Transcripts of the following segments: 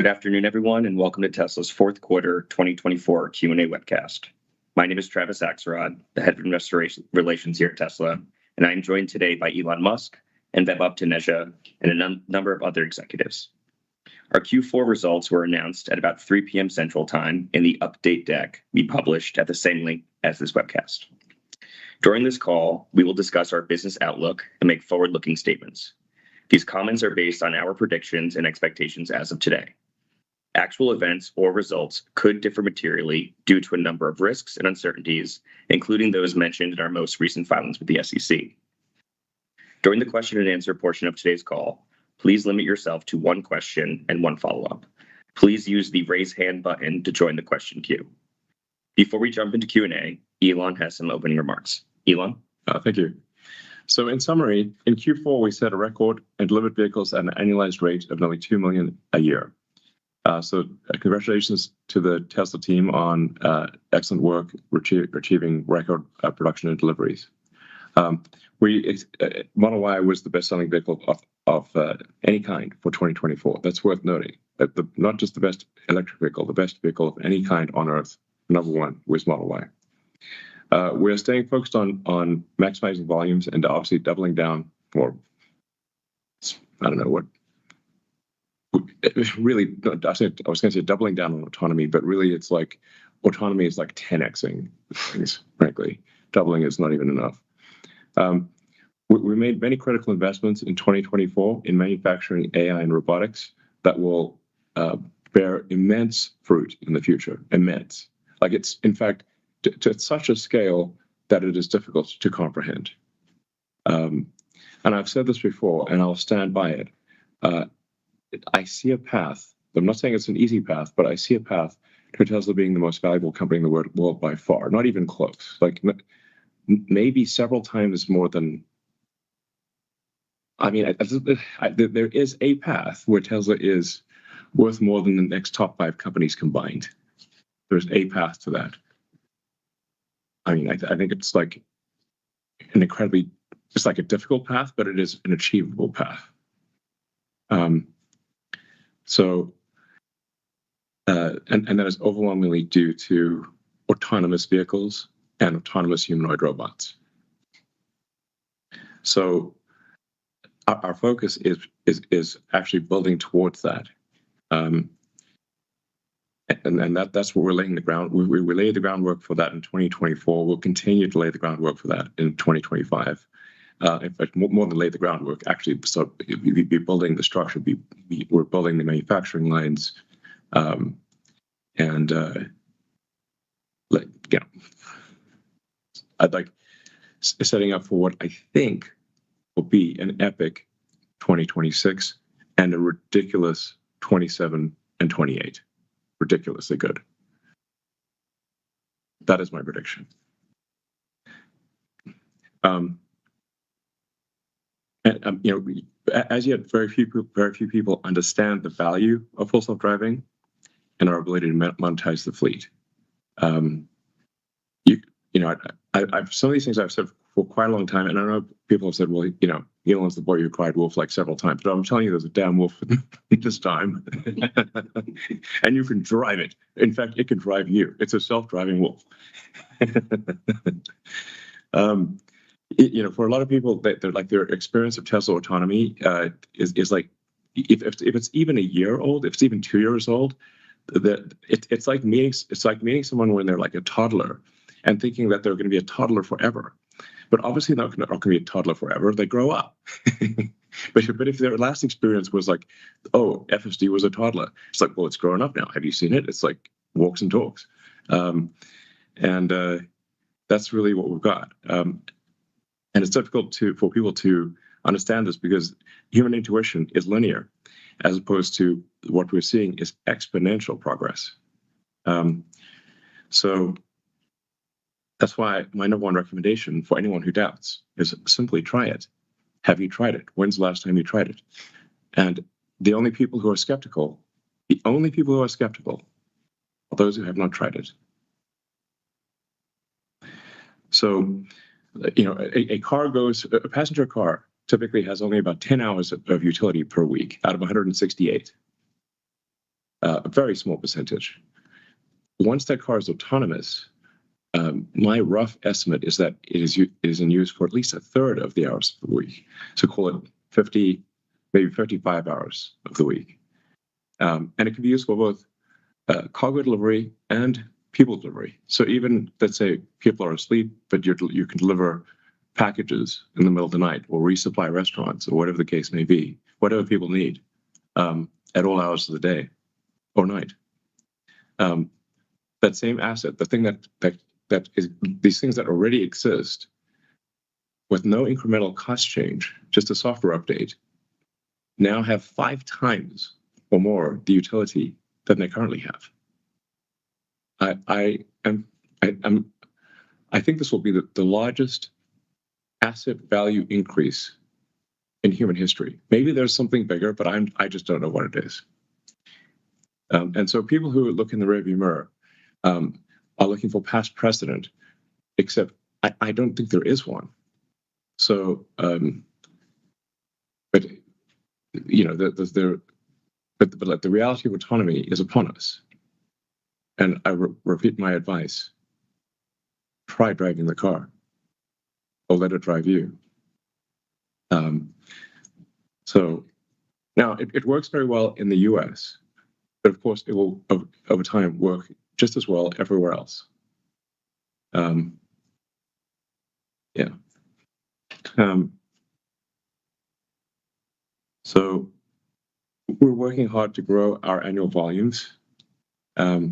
Good afternoon, everyone, and welcome to Tesla's fourth quarter 2024 Q&A webcast. My name is Travis Axelrod, the head of investor relations here at Tesla, and I am joined today by Elon Musk and Vaibhav Taneja and a number of other executives. Our Q4 results were announced at about 3 p.m. Central Time in the update deck we published at the same link as this webcast. During this call, we will discuss our business outlook and make forward-looking statements. These comments are based on our predictions and expectations as of today. Actual events or results could differ materially due to a number of risks and uncertainties, including those mentioned in our most recent filings with the SEC. During the question and answer portion of today's call, please limit yourself to one question and one follow-up. Please use the raise hand button to join the question queue. Before we jump into Q&A, Elon has some opening remarks. Elon? Thank you. So in summary, in Q4, we set a record and delivered vehicles at an annualized rate of nearly 2 million a year. Congratulations to the Tesla team on excellent work achieving record production and deliveries. Model Y was the best-selling vehicle of any kind for 2024. That's worth noting. Not just the best electric vehicle, the best vehicle of any kind on Earth, number one, was Model Y. We're staying focused on maximizing volumes and obviously doubling down, or I don't know what. Really, I was going to say doubling down on autonomy, but really it's like autonomy is like 10xing things, frankly. Doubling is not even enough. We made many critical investments in 2024 in manufacturing, AI, and robotics that will bear immense fruit in the future. Immense. Like it's, in fact, to such a scale that it is difficult to comprehend. And I've said this before, and I'll stand by it. I see a path. I'm not saying it's an easy path, but I see a path to Tesla being the most valuable company in the world by far. Not even close. Like maybe several times more than. I mean, there is a path where Tesla is worth more than the next top 5 companies combined. There's a path to that. I mean, I think it's like an incredibly. It's like a difficult path, but it is an achievable path. And that is overwhelmingly due to autonomous vehicles and autonomous humanoid robots. So our focus is actually building towards that. And that's what we're laying the ground. We laid the groundwork for that in 2024. We'll continue to lay the groundwork for that in 2025. In fact, more than lay the groundwork, actually, so we'll be building the structure. We're building the manufacturing lines, I'd like setting up for what I think will be an epic 2026 and a ridiculous 27 and 28. Ridiculously good. That is my prediction. As yet, very few people understand the value of full self-driving and our ability to monetize the fleet. I've some of these things I've said for quite a long time, and I know people have said, well, Elon's the boy who cried wolf like several times, but I'm telling you, there's a damn wolf this time, and you can drive it. In fact, it can drive you. It's a self-driving wolf. For a lot of people, they're like their experience of Tesla autonomy is like if it's even a year old, if it's even 2 years old, it's like meeting someone when they're like a toddler and thinking that they're going to be a toddler forever. But obviously they're not going to be a toddler forever. They grow up. But if their last experience was like, oh, FSD was a toddler, it's like, well, it's grown up now. Have you seen it? It's like walks and talks, and that's really what we've got. And it's difficult for people to understand this because human intuition is linear, as opposed to what we're seeing is exponential progress. So that's why my number one recommendation for anyone who doubts is simply try it. Have you tried it? When's the last time you tried it? And the only people who are skeptical are those who have not tried it. So, a passenger car typically has only about 10 hours of utility per week out of 168. a very small percentage. Once that car is autonomous, my rough estimate is that it is in use for at least a third of the hours of the week. So call it 50, maybe 55 hours of the week. And it can be used for both cargo delivery and people delivery. So even, let's say, people are asleep, but you can deliver packages in the middle of the night or resupply restaurants or whatever the case may be, whatever people need at all hours of the day or night. That same asset, the thing that is these things that already exist with no incremental cost change, just a software update, now have 5 times or more the utility than they currently have. I think this will be the largest asset value increase in human history. Maybe there's something bigger, but I just don't know what it is. And so people who look in the rearview mirror are looking for past precedent, except I don't think there is one. So, but you know, but the reality of autonomy is upon us. And I repeat my advice: try driving the car, or let it drive you. So now it works very well in the U.S., but of course it will over time work just as well everywhere else. Yeah. So we're working hard to grow our annual volumes. Our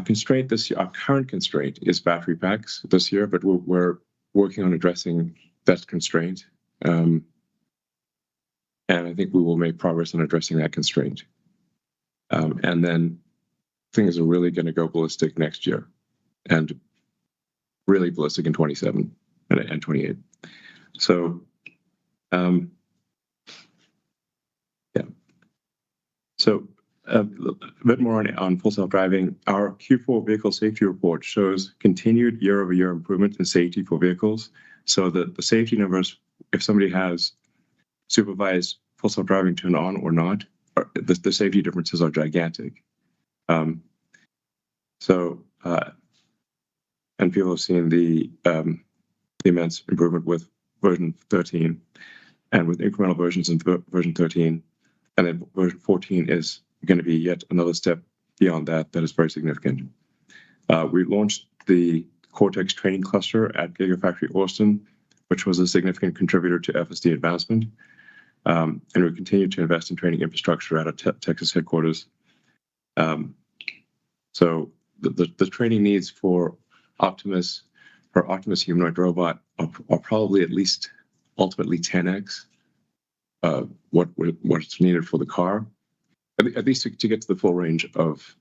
constraint this year, our current constraint, is battery packs this year, but we're working on addressing that constraint. And I think we will make progress on addressing that constraint. And then things are really going to go ballistic next year, and really ballistic in 27 and 28. So, yeah. So a bit more on full self-driving. Our Q4 vehicle safety report shows continued year-over-year improvement in safety for vehicles. So the safety numbers, if somebody has supervised full self-driving turned on or not, the safety differences are gigantic. And people have seen the immense improvement with version 13, and with incremental versions in version 13, and then version 14 is going to be yet another step beyond that. That is very significant. We launched the Cortex training cluster at Gigafactory Austin, which was a significant contributor to FSD advancement. And we continue to invest in training infrastructure at our Texas headquarters. So the training needs for Optimus humanoid robot are probably at least ultimately 10x what's needed for the car, at least to get to the full range of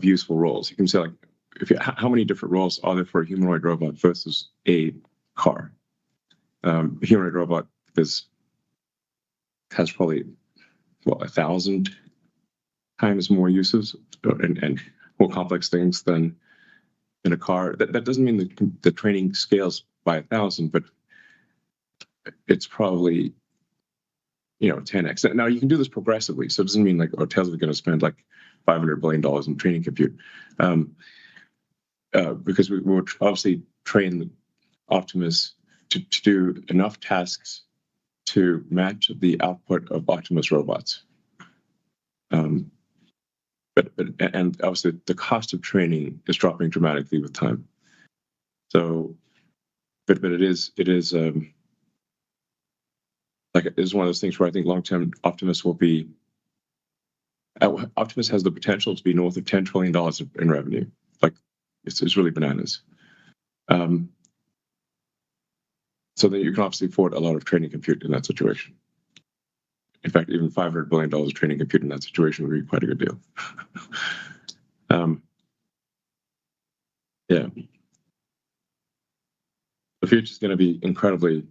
useful roles. You can say, like, how many different roles are there for a humanoid robot versus a car? A humanoid robot has probably 1,000 times more uses and more complex things than in a car. That doesn't mean the training scales by 1,000, but it's probably 10x. Now you can do this progressively, so it doesn't mean like Tesla's going to spend like $500 billion in training compute, because we will obviously train Optimus to do enough tasks to match the output of Optimus robots. But obviously the cost of training is dropping dramatically with time. So, but it is like, it is one of those things where I think long-term Optimus has the potential to be north of $10 trillion in revenue. Like, it's really bananas. So then you can obviously afford a lot of training compute in that situation. In fact, even $500 billion of training compute in that situation would be quite a good deal. Yeah. The future is going to be incredibly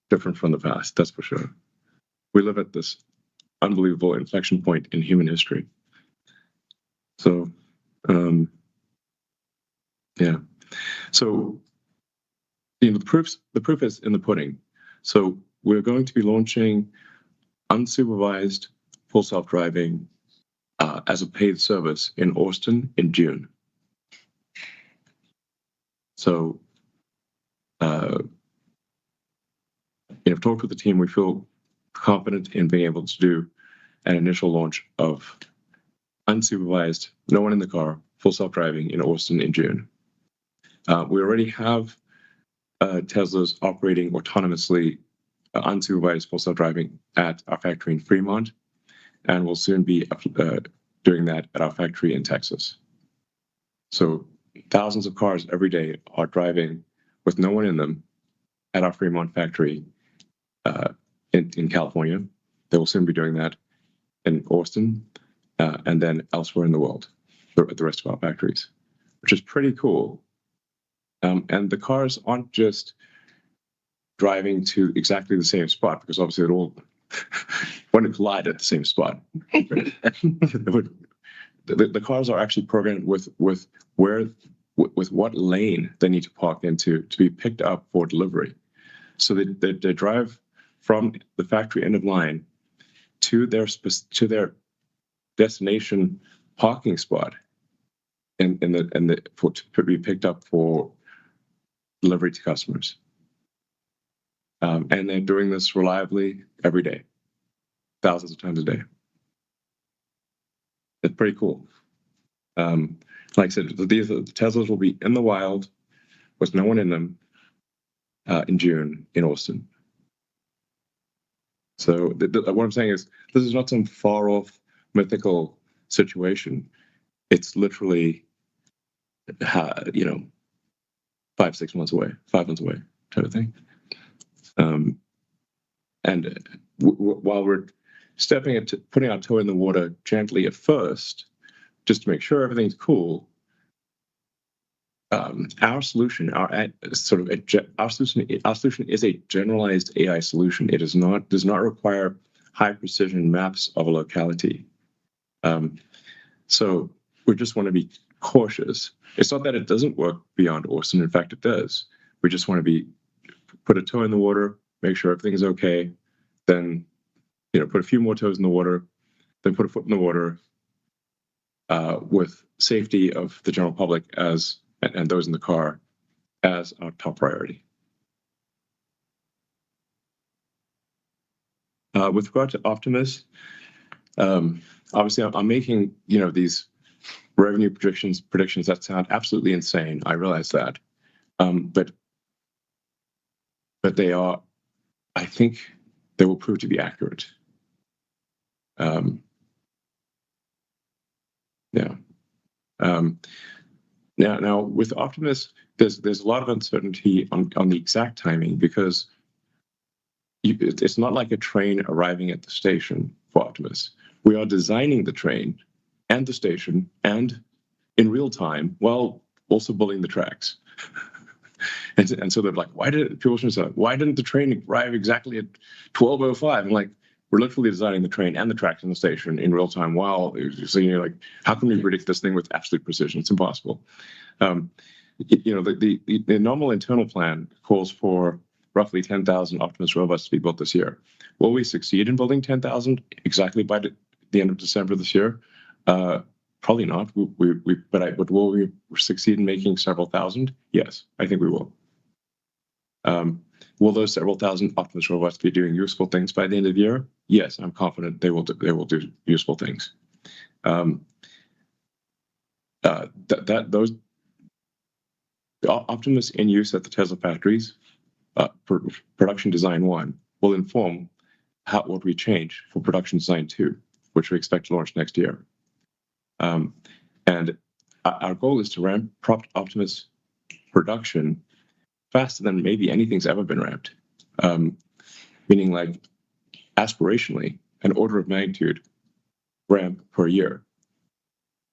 different from the past, that's for sure. We live at this unbelievable inflection point in human history. So, yeah. So, the proof is in the pudding. So we're going to be launching unsupervised full self-driving as a paid service in Austin in June. So, I've talked with the team. We feel confident in being able to do an initial launch of unsupervised, no one in the car, full self-driving in Austin in June. We already have Teslas operating autonomously, unsupervised full self-driving at our factory in Fremont, and we'll soon be doing that at our factory in Texas. So thousands of cars every day are driving with no one in them at our Fremont factory in California. They will soon be doing that in Austin and then elsewhere in the world, the rest of our factories, which is pretty cool. And the cars aren't just driving to exactly the same spot, because obviously it all want to collide at the same spot. The cars are actually programmed with what lane they need to park into to be picked up for delivery. So they drive from the factory end of line to their destination parking spot to be picked up for delivery to customers. And they're doing this reliably every day, thousands of times a day. It's pretty cool. Like I said, the Teslas will be in the wild with no one in them in June in Austin. So what I'm saying is, this is not some far off mythical situation. It's literally, 5 months away, 5 months away, type of thing. And while we're putting our toe in the water gently at first, just to make sure everything's cool, our solution is a generalized AI solution. It does not require high precision maps of a locality. So we just want to be cautious. It's not that it doesn't work beyond Austin. In fact, it does. We just want to put a toe in the water, make sure everything's okay, then put a few more toes in the water, then put a foot in the water, with safety of the general public and those in the car as our top priority. With regard to Optimus, obviously I'm making these revenue predictions that sound absolutely insane. I realize that, but they are. I think they will prove to be accurate. Yeah. Now with Optimus, there's a lot of uncertainty on the exact timing, because it's not like a train arriving at the station for Optimus. We are designing the train and the station and in real time while also building the tracks. and so they're like, why didn't the train arrive exactly at 12:05? I'm like, we're literally designing the train and the tracks in the station in real time so you're like, how can we predict this thing with absolute precision? It's impossible. The normal internal plan calls for roughly 10,000 Optimus robots to be built this year. Will we succeed in building 10,000 exactly by the end of December this year? Probably not. But will we succeed in making several thousand? Yes, I think we will. Will those several thousand Optimus robots be doing useful things by the end of the year? Yes, I'm confident they will do useful things. Those Optimus in use at the Tesla factories, production design 1, will inform what we change for production design 2, which we expect to launch next year. And our goal is to ramp Optimus production faster than maybe anything's ever been ramped. Meaning, like, aspirationally, an order of magnitude ramp per year.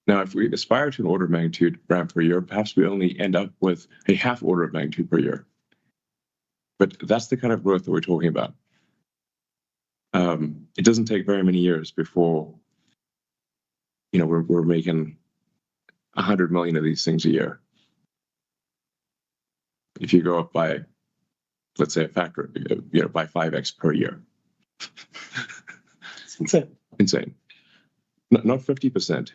Now, if we aspire to an order of magnitude ramp per year, perhaps we only end up with a half order of magnitude per year. But that's the kind of growth that we're talking about. It doesn't take very many years before we're making 100 million of these things a year. If you go up by, let's say, a factor, by 5x per year. It's insane. insane. Not 50%,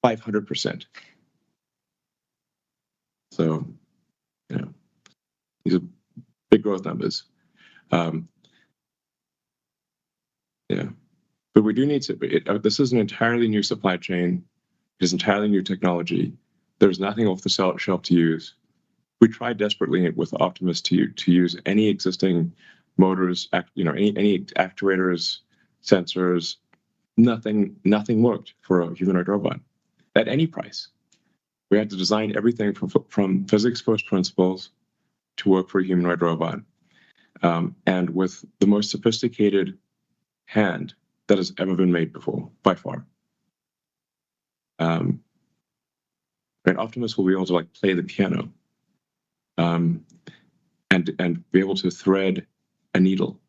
500%. So, these are big growth numbers. But we do need to, this is an entirely new supply chain. It is entirely new technology. There's nothing off the shelf to use. We tried desperately with Optimus to use any existing motors, any actuators, sensors. Nothing worked for a humanoid robot at any price. We had to design everything from physics first principles to work for a humanoid robot, and with the most sophisticated hand that has ever been made before, by far. And Optimus will be able to play the piano, and be able to thread a needle.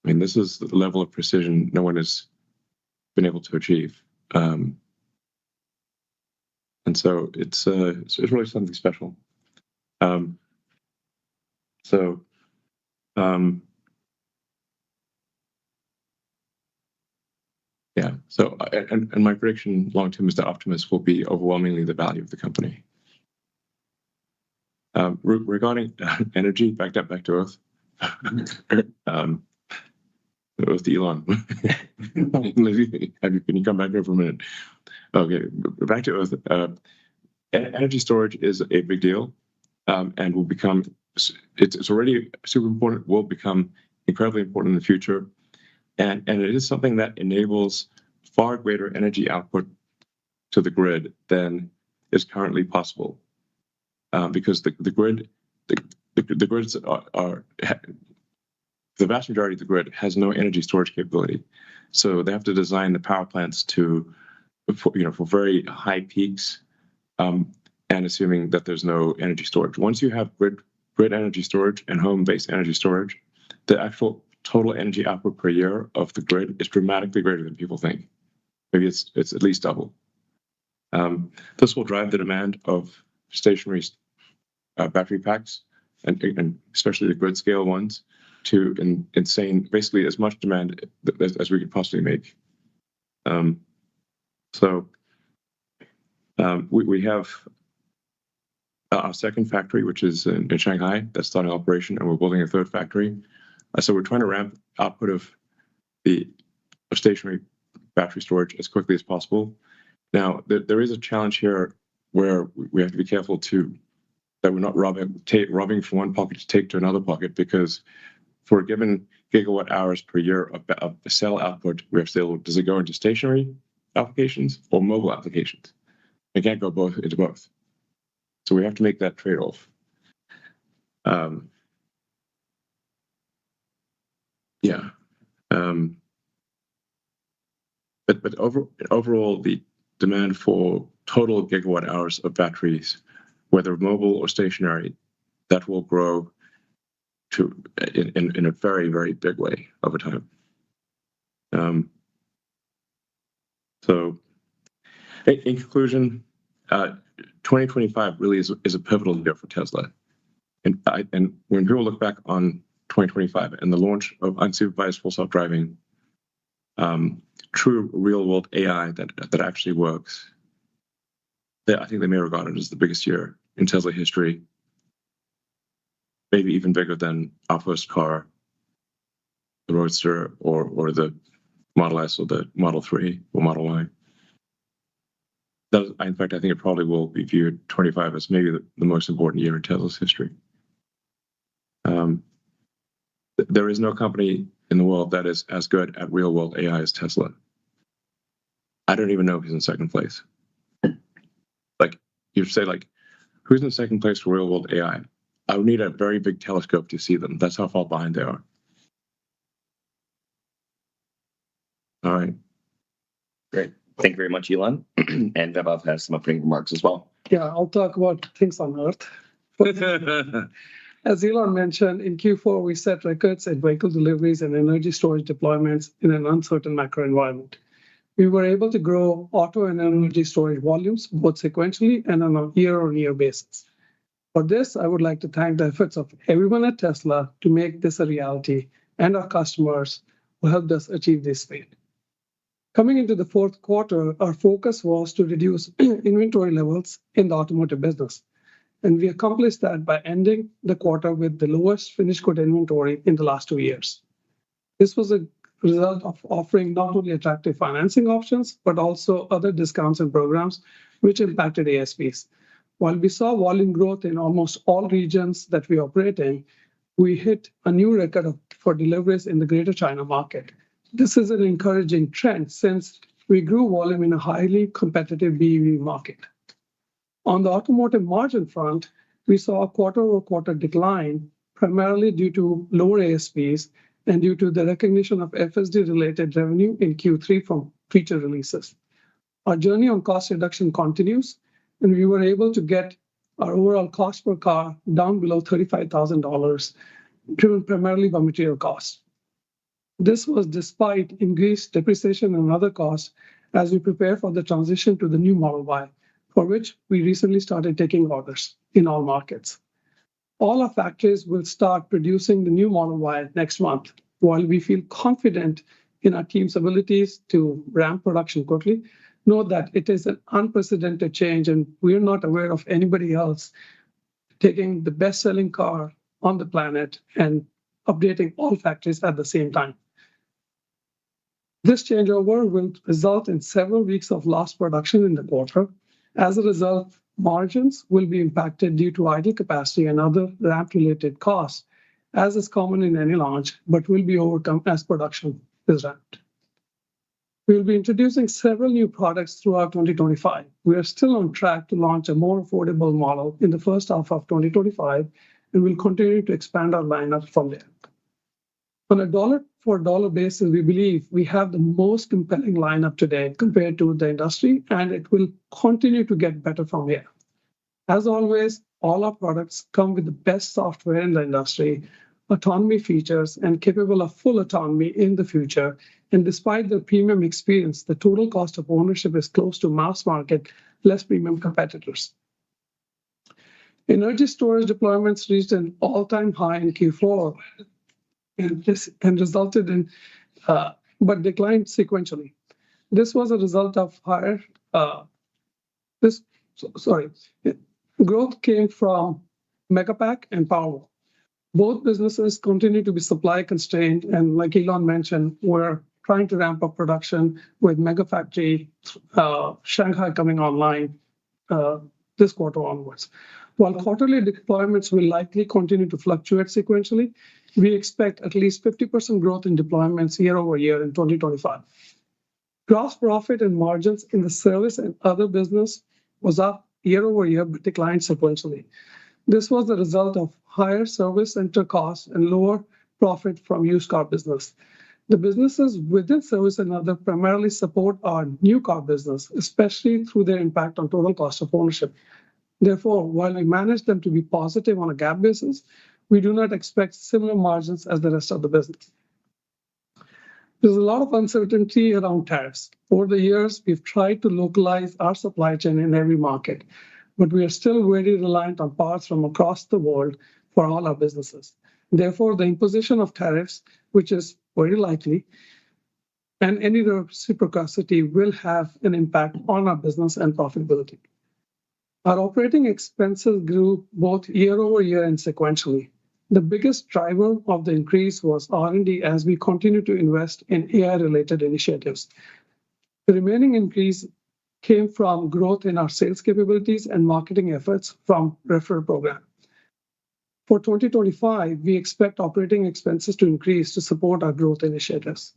I mean, this is the level of precision no one has been able to achieve, and so it's really something special. So my prediction long term is that Optimus will be overwhelmingly the value of the company. Regarding energy, back to Earth. Earth to Elon. Can you come back here for a minute? Okay, back to Earth. Energy storage is a big deal, and will become. It's already super important. Will become incredibly important in the future, and it is something that enables far greater energy output to the grid than is currently possible, because the grids are the vast majority of the grid has no energy storage capability, so they have to design the power plants for very high peaks, and assuming that there's no energy storage. Once you have grid energy storage and home-based energy storage, the actual total energy output per year of the grid is dramatically greater than people think. Maybe it's at least double. This will drive the demand of stationary battery packs, and especially the grid scale ones, to insane, basically as much demand as we could possibly make. We have our second factory, which is in Shanghai, that's starting operation, and we're building a third factory. So we're trying to ramp output of stationary battery storage as quickly as possible. Now, there is a challenge here where we have to be careful that we're not robbing from one pocket to take to another pocket, because for a given gigawatt hours per year of cell output, we have to say, does it go into stationary applications or mobile applications? It can't go into both. So we have to make that trade-off. But overall, the demand for total gigawatt hours of batteries, whether mobile or stationary, that will grow in a very, very big way over time. So in conclusion, 2025 really is a pivotal year for Tesla. And when people look back on 2025 and the launch of unsupervised full self-driving, true real-world AI that actually works, I think they may regard it as the biggest year in Tesla history, maybe even bigger than our first car, the Roadster, or the Model S, or the Model 3, or Model Y. In fact, I think it probably will be viewed 25 as maybe the most important year in Tesla's history. There is no company in the world that is as good at real-world AI as Tesla. I don't even know who's in second place. You say, who's in second place for real-world AI? I would need a very big telescope to see them. That's how far behind they are. All right. Great. Thank you very much, Elon. And Vaibhav has some opening remarks as well. Yeah, I'll talk about things on Earth. As Elon mentioned, in Q4, we set records in vehicle deliveries and energy storage deployments in an uncertain macro environment. We were able to grow auto and energy storage volumes both sequentially and on a year-on-year basis. For this, I would like to thank the efforts of everyone at Tesla to make this a reality, and our customers who helped us achieve this speed. Coming into the fourth quarter, our focus was to reduce inventory levels in the automotive business, and we accomplished that by ending the quarter with the lowest finished good inventory in the last 2 years. This was a result of offering not only attractive financing options, but also other discounts and programs which impacted ASPs. While we saw volume growth in almost all regions that we operate in, we hit a new record for deliveries in the Greater China market. This is an encouraging trend since we grew volume in a highly competitive BEV market. On the automotive margin front, we saw a quarter-over-quarter decline, primarily due to lower ASPs and due to the recognition of FSD-related revenue in Q3 from feature releases. Our journey on cost reduction continues, and we were able to get our overall cost per car down below $35,000, driven primarily by material costs. This was despite increased depreciation and other costs as we prepare for the transition to the new Model Y, for which we recently started taking orders in all markets. All our factories will start producing the new Model Y next month. While we feel confident in our team's abilities to ramp production quickly, note that it is an unprecedented change, and we're not aware of anybody else taking the best-selling car on the planet and updating all factories at the same time. This changeover will result in several weeks of lost production in the quarter. As a result, margins will be impacted due to idle capacity and other ramp-related costs, as is common in any launch, but will be overcome as production is ramped. We will be introducing several new products throughout 2025. We are still on track to launch a more affordable model in the first half of 2025, and we'll continue to expand our lineup from there. On a dollar-for-dollar basis, we believe we have the most compelling lineup today compared to the industry, and it will continue to get better from here. As always, all our products come with the best software in the industry, autonomy features, and capable of full autonomy in the future. And despite the premium experience, the total cost of ownership is close to mass market, less premium competitors. Energy storage deployments reached an all-time high in Q4 and resulted in, but declined sequentially. This was a result of higher, growth came from Megapack and Powerwall. Both businesses continue to be supply constrained, and like Elon mentioned, we're trying to ramp up production with Megafactory Shanghai coming online this quarter onwards. While quarterly deployments will likely continue to fluctuate sequentially, we expect at least 50% growth in deployments year over year in 2025. Gross profit and margins in the service and other business was up year over year, but declined sequentially. This was the result of higher service center costs and lower profit from used car business. The businesses within service and other primarily support our new car business, especially through their impact on total cost of ownership. Therefore, while we manage them to be positive on a GAAP basis, we do not expect similar margins as the rest of the business. There's a lot of uncertainty around tariffs. Over the years, we've tried to localize our supply chain in every market, but we are still very reliant on parts from across the world for all our businesses. Therefore, the imposition of tariffs, which is very likely, and any reciprocity will have an impact on our business and profitability. Our operating expenses grew both year over year and sequentially. The biggest driver of the increase was R&D as we continue to invest in AI-related initiatives. The remaining increase came from growth in our sales capabilities and marketing efforts from referral program. For 2025, we expect operating expenses to increase to support our growth initiatives.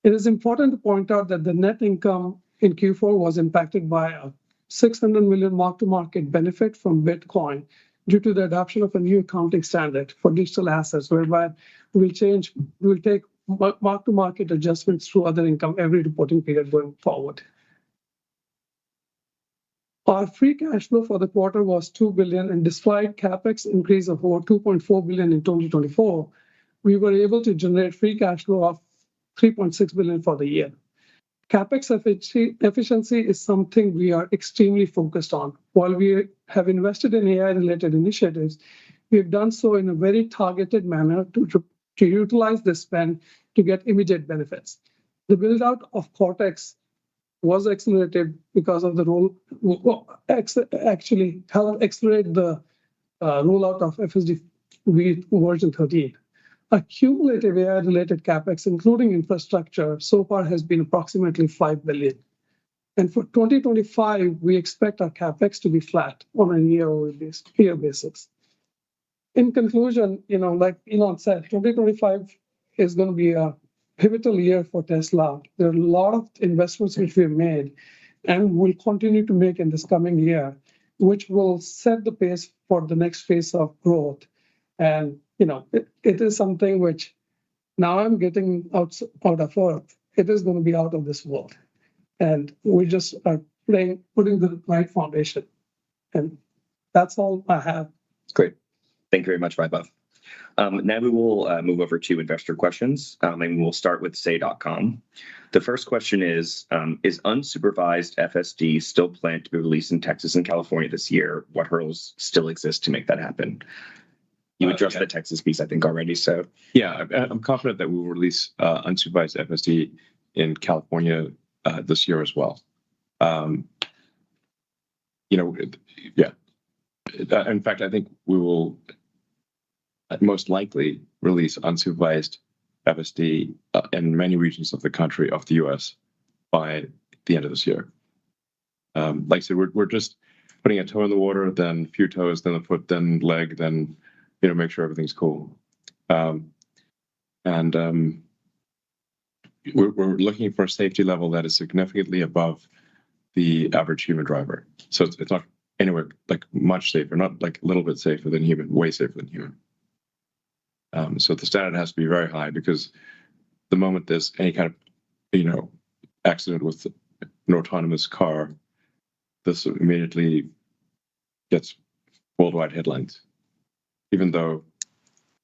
It is important to point out that the net income in Q4 was impacted by a $600 million mark-to-market benefit from Bitcoin due to the adoption of a new accounting standard for digital assets, whereby we'll take mark-to-market adjustments through other income every reporting period going forward. Our free cash flow for the quarter was $2 billion, and despite CapEx increase of over $2.4 billion in 2024, we were able to generate free cash flow of $3.6 billion for the year. CapEx efficiency is something we are extremely focused on. While we have invested in AI-related initiatives, we have done so in a very targeted manner to to utilize this spend to get immediate benefits. The build out of Cortex was accelerated because of the actually helped accelerate the rollout of FSD version 13. A cumulative AI-related capex, including infrastructure, so far has been approximately $5 billion. And for 2025, we expect our capex to be flat on a year-over-year basis. In conclusion, like Elon said, 2025 is going to be a pivotal year for Tesla. There are a lot of investments which we've made and will continue to make in this coming year, which will set the pace for the next phase of growth. And it is something which now I'm getting out of Earth. It is going to be out of this world. And we just are putting the right foundation. And that's all I have. Great. Thank you very much, Vaibhav. Now we will move over to investor questions, and we'll start with say.com. The first question is unsupervised FSD still planned to be released in Texas and California this year? What hurdles still exist to make that happen? You addressed the Texas piece, I think, already. So yeah, I'm confident that we will release unsupervised FSD in California this year as well. Yeah. In fact, I think we will most likely release unsupervised FSD in many regions of the country, of the US, by the end of this year. Like I said, we're just putting a toe in the water, then a few toes, then a foot, then leg, then make sure everything's cool. And we're looking for a safety level that is significantly above the average human driver. So it's not anywhere like much safer, not like a little bit safer than human, way safer than human. So the standard has to be very high, because the moment there's any kind of accident with an autonomous car, this immediately gets worldwide headlines, even though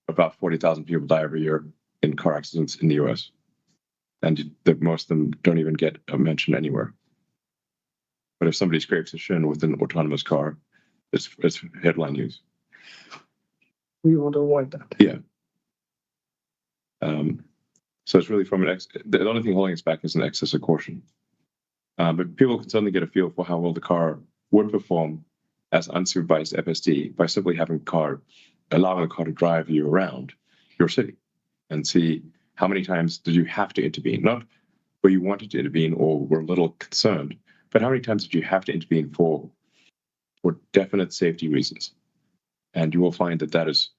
about 40,000 people die every year in car accidents in the US. And most of them don't even get a mention anywhere. But if somebody scrapes a shin with an autonomous car, it's headline news. We want to avoid that. Yeah. So it's really the only thing holding us back is an excess of caution. But people can certainly get a feel for how well the car would perform as unsupervised FSD by simply allowing the car to drive you around your city and see how many times did you have to intervene, not where you wanted to intervene or were a little concerned, but how many times did you have to intervene for definite safety reasons. And you will find that is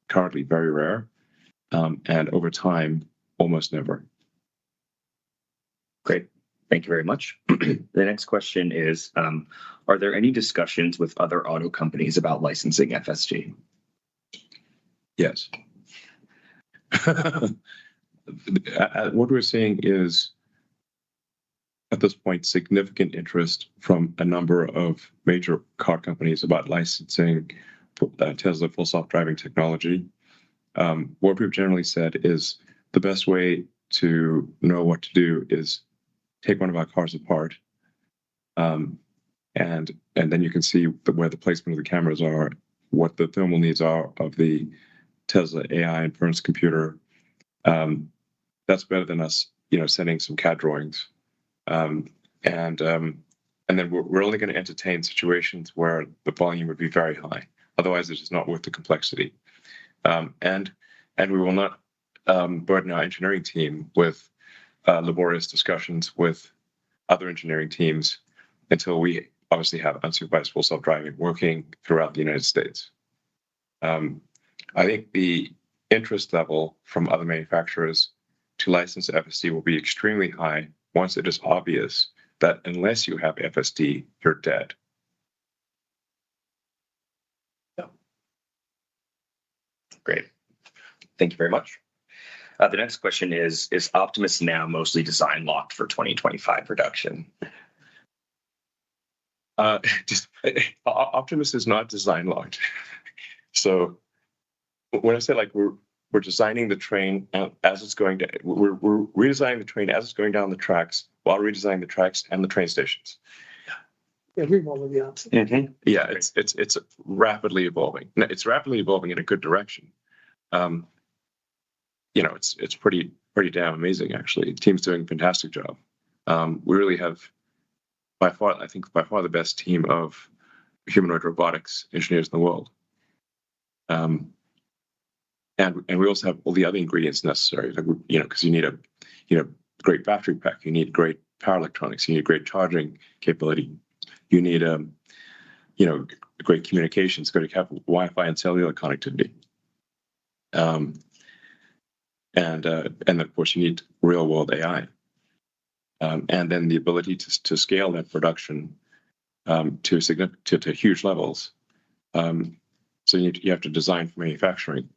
currently very rare, and over time, almost never. Great. Thank you very much. The next question is, are there any discussions with other auto companies about licensing FSD? Yes. What we're seeing is, at this point, significant interest from a number of major car companies about licensing Tesla full self-driving technology. What we've generally said is the best way to know what to do is take one of our cars apart, and then you can see where the placement of the cameras are, what the thermal needs are of the Tesla AI inference computer. That's better than us, sending some CAD drawings. And then we're only going to entertain situations where the volume would be very high. Otherwise, it is not worth the complexity. And we will not burden our engineering team with laborious discussions with other engineering teams until we obviously have unsupervised full self-driving working throughout the United States. I think the interest level from other manufacturers to license FSD will be extremely high once it is obvious that unless you have FSD, you're dead. Yeah. Great. Thank you very much. The next question is Optimus now mostly design locked for 2025 production? Optimus is not design locked. So when I say we're designing the train as it's going to, we're redesigning the train as it's going down the tracks while redesigning the tracks and the train stations. Yeah, we've already answered. Mm-hmm. Yeah, it's rapidly evolving. It's rapidly evolving in a good direction. it's pretty damn amazing, actually. The team's doing a fantastic job. We really have by far the best team of humanoid robotics engineers in the world. And we also have all the other ingredients necessary, like, because you need a great battery pack, you need great power electronics, you need great charging capability, you need great communications, got to have Wi-Fi and cellular connectivity. And of course, you need real-world AI, and then the ability to scale that production to huge levels. So you have to design for manufacturing.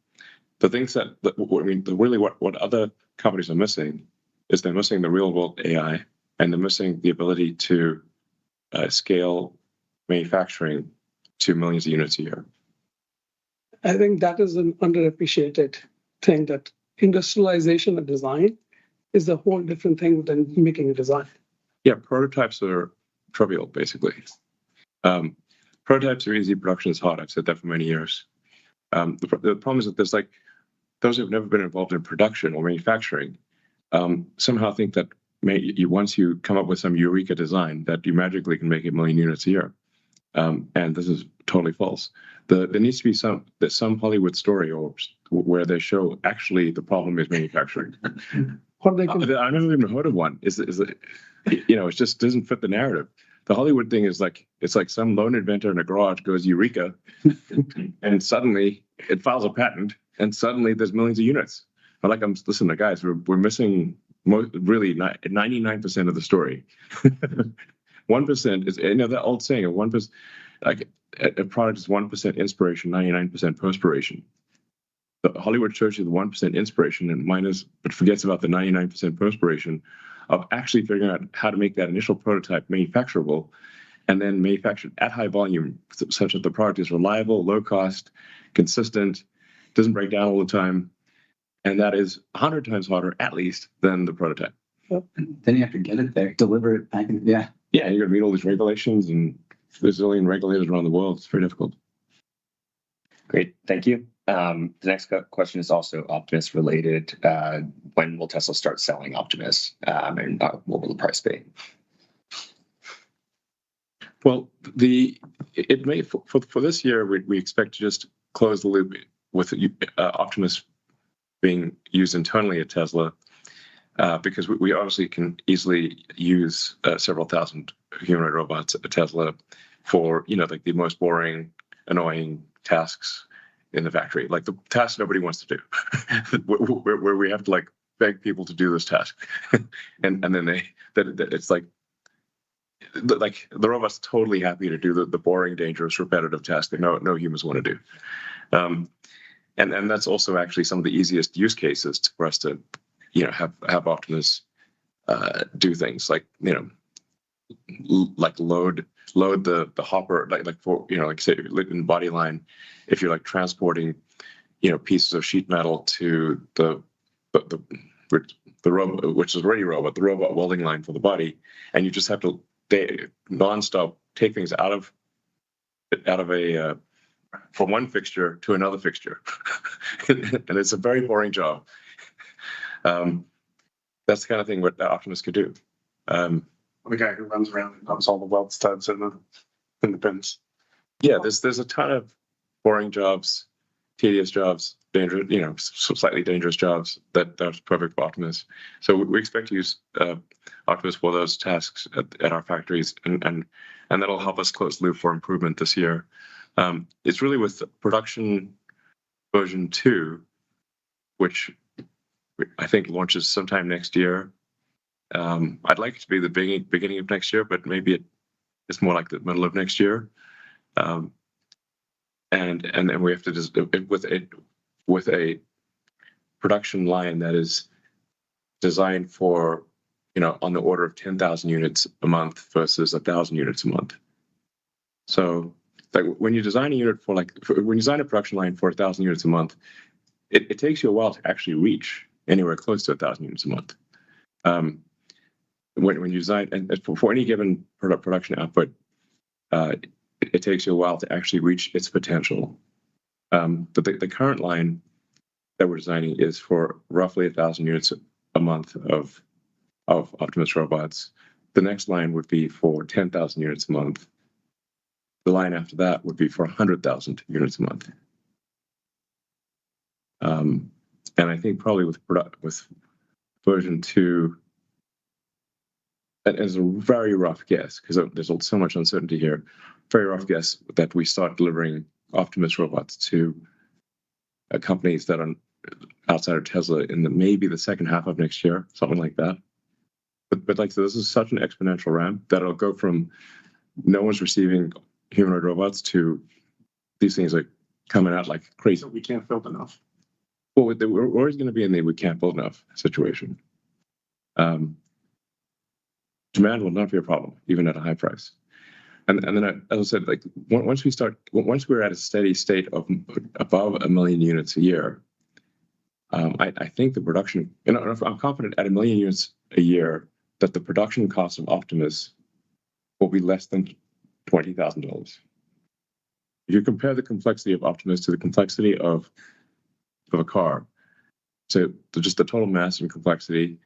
The things what other companies are missing is they're missing the real-world AI, and they're missing the ability to scale manufacturing to millions of units a year. I think that is an underappreciated thing, that industrialization of design is a whole different thing than making a design. Yeah, prototypes are trivial, basically. Prototypes are easy, production is hard. I've said that for many years. The problem is that there's those who've never been involved in production or manufacturing somehow think that once you come up with some eureka design that you magically can make 1 million units a year. And this is totally false. There needs to be some Hollywood story where they show actually the problem is manufacturing. I've never even heard of one. It just doesn't fit the narrative. The Hollywood thing is it's like some lone inventor in a garage goes eureka, and suddenly it files a patent, and suddenly there's millions of units. But listen, guys, we're missing really 99% of the story. 1% is, that old saying of 1%, like a product is 1% inspiration, 99% perspiration. The Hollywood shows you the 1% inspiration but forgets about the 99% perspiration of actually figuring out how to make that initial prototype manufacturable, and then manufactured at high volume such that the product is reliable, low cost, consistent, doesn't break down all the time. And that is 100 times harder, at least, than the prototype. Yep. Then you have to get it there, deliver it back. Yeah, you're going to meet all these regulations, and there's a zillion regulators around the world. It's very difficult. Great, thank you. The next question is also Optimus related. When will Tesla start selling Optimus, and what will the price be? Well, for this year, we expect to just close the loop with Optimus being used internally at Tesla, because we obviously can easily use several thousand humanoid robots at Tesla for the most boring, annoying tasks in the factory, like the tasks nobody wants to do, where we have to beg people to do this task, and then it's like the robot's totally happy to do the boring, dangerous, repetitive task that no humans want to do. And that's also actually some of the easiest use cases for us to have Optimus do things like load the hopper, say in body line, if you're transporting pieces of sheet metal to the robot, which is already the robot welding line for the body, and you just have to nonstop take things out of a from one fixture to another fixture. And it's a very boring job. That's the kind of thing what Optimus could do. The guy who runs around and dumps all the weld studs in the bins. Yeah, there's a ton of boring jobs, tedious jobs, dangerous, slightly dangerous jobs that's perfect for Optimus. So we expect to use Optimus for those tasks at our factories, and that'll help us close the loop for improvement this year. It's really with production version 2, which I think launches sometime next year. I'd like it to be the beginning of next year, but maybe it's more like the middle of next year. And then we have to just with a production line that is designed for on the order of 10,000 units a month versus 1,000 units a month. So when you design a unit when you design a production line for 1,000 units a month, it takes you a while to actually reach anywhere close to 1,000 units a month. When you design, and for any given production output, it takes you a while to actually reach its potential. But the current line that we're designing is for roughly 1,000 units a month of Optimus robots. The next line would be for 10,000 units a month. The line after that would be for 100,000 units a month. And I think probably with version 2, as a very rough guess, because there's so much uncertainty here, very rough guess that we start delivering Optimus robots to companies that are outside of Tesla in maybe the second half of next year, something like that. But like, so this is such an exponential ramp that it'll go from no one's receiving humanoid robots to these things like coming out like crazy. So we can't build enough. Well, we're always going to be in the we can't build enough situation. Demand will not be a problem, even at a high price. And then, as I said, like once we're at a steady state of above 1 million units a year, I think the production, I'm confident at 1 million units a year that the production cost of Optimus will be less than $20,000. If you compare the complexity of Optimus to the complexity of a car, so just the total mass and complexity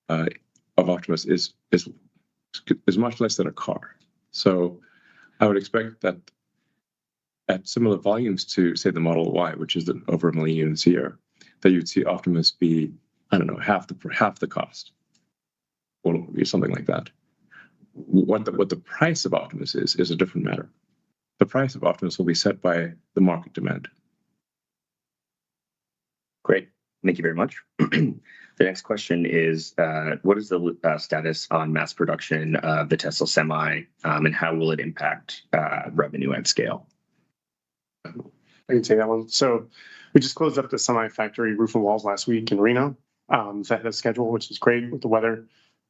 of Optimus is much less than a car. So I would expect that at similar volumes to, say, the Model Y, which is over 1 million units a year, that you'd see Optimus be, I don't know, half the cost, or something like that. What the price of Optimus is a different matter. The price of Optimus will be set by the market demand. Great. Thank you very much. The next question is, what is the status on mass production of the Tesla Semi, and how will it impact revenue at scale? I can take that one. So we just closed up the Semi factory roof and walls last week in Reno. It's ahead of schedule, which is great with the weather.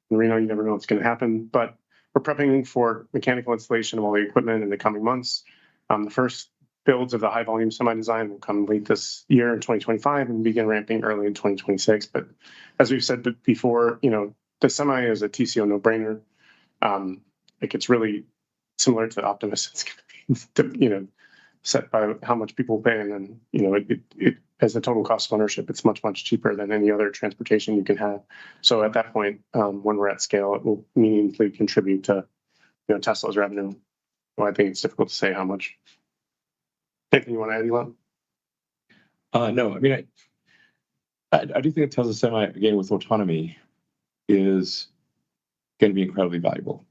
In Reno, you never know what's going to happen, but we're prepping for mechanical installation of all the equipment in the coming months. The first builds of the high volume Semi design will come late this year in 2025 and begin ramping early in 2026. But as we've said before, the Semi is a TCO no-brainer. Like, it's really similar to Optimus. It's going to be, set by how much people pay, and then it as a total cost of ownership, it's much cheaper than any other transportation you can have. So at that point, when we're at scale, it will meaningfully contribute to Tesla's revenue. Well, I think it's difficult to say how much. Anything you want to add, Elon? No, I mean, I do think Tesla Semi, again, with autonomy, is going to be incredibly valuable.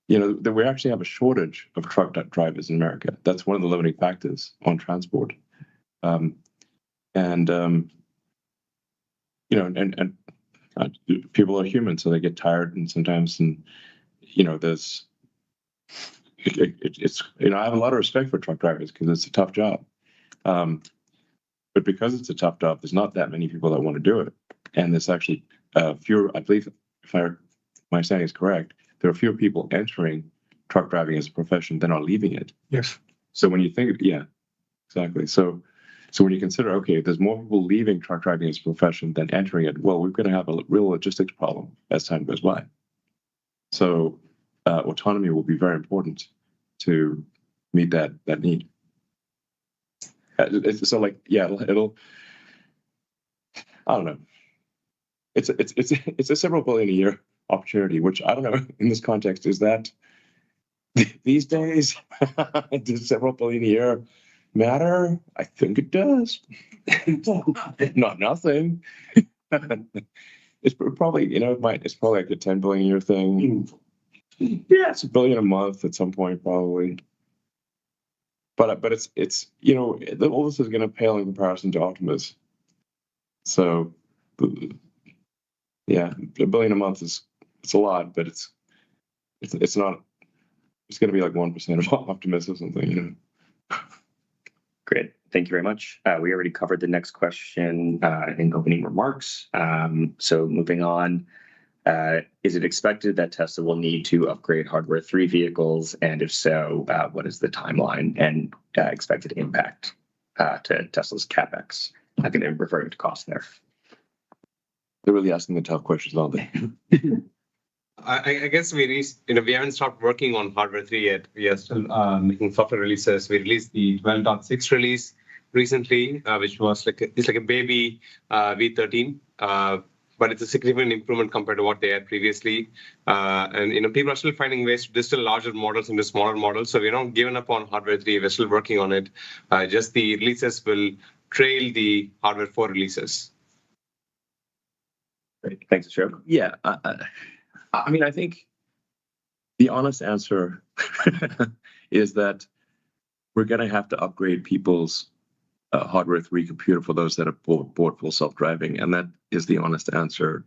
That we actually have a shortage of truck drivers in America. That's one of the limiting factors on transport. People are human, so they get tired, and sometimes, there's. I have a lot of respect for truck drivers because it's a tough job. But because it's a tough job, there's not that many people that want to do it. And there's actually fewer, I believe, if my understanding is correct, there are fewer people entering truck driving as a profession than are leaving it. Yes. So when you think, yeah, exactly. So when you consider, okay, there's more people leaving truck driving as a profession than entering it, well, we're going to have a real logistics problem as time goes by. So autonomy will be very important to meet that need. So like, yeah, it'll I don't know. It's a several billion a year opportunity, which I don't know in this context, is that these days does several billion a year matter? I think it does. Not nothing. It's probably, it's probably like a 10 billion a year thing. Yeah, it's $1 billion a month at some point, probably. But it's all this is going to pale in comparison to Optimus. So, yeah, $1 billion a month it's a lot, but it's not. It's going to be like 1% of Optimus or something, Great. Thank you very much. We already covered the next question in opening remarks. So moving on, is it expected that Tesla will need to upgrade Hardware 3 vehicles? And if so, what is the timeline and expected impact to Tesla's CapEx? I think they're referring to cost there. They're really asking the tough questions, aren't they? I guess we haven't stopped working on Hardware 3 yet. We are still making software releases. We released the 12.6 release recently, which was it's like a baby V13. But it's a significant improvement compared to what they had previously. And people are still finding ways to distill larger models into smaller models. So we're not given up on hardware 3. We're still working on it. Just the releases will trail the hardware 4 releases. Great. Thanks, Ashok. Yeah, I mean, I think the honest answer is that we're going to have to upgrade people's hardware 3 computer for those that have bought full self-driving, and that is the honest answer,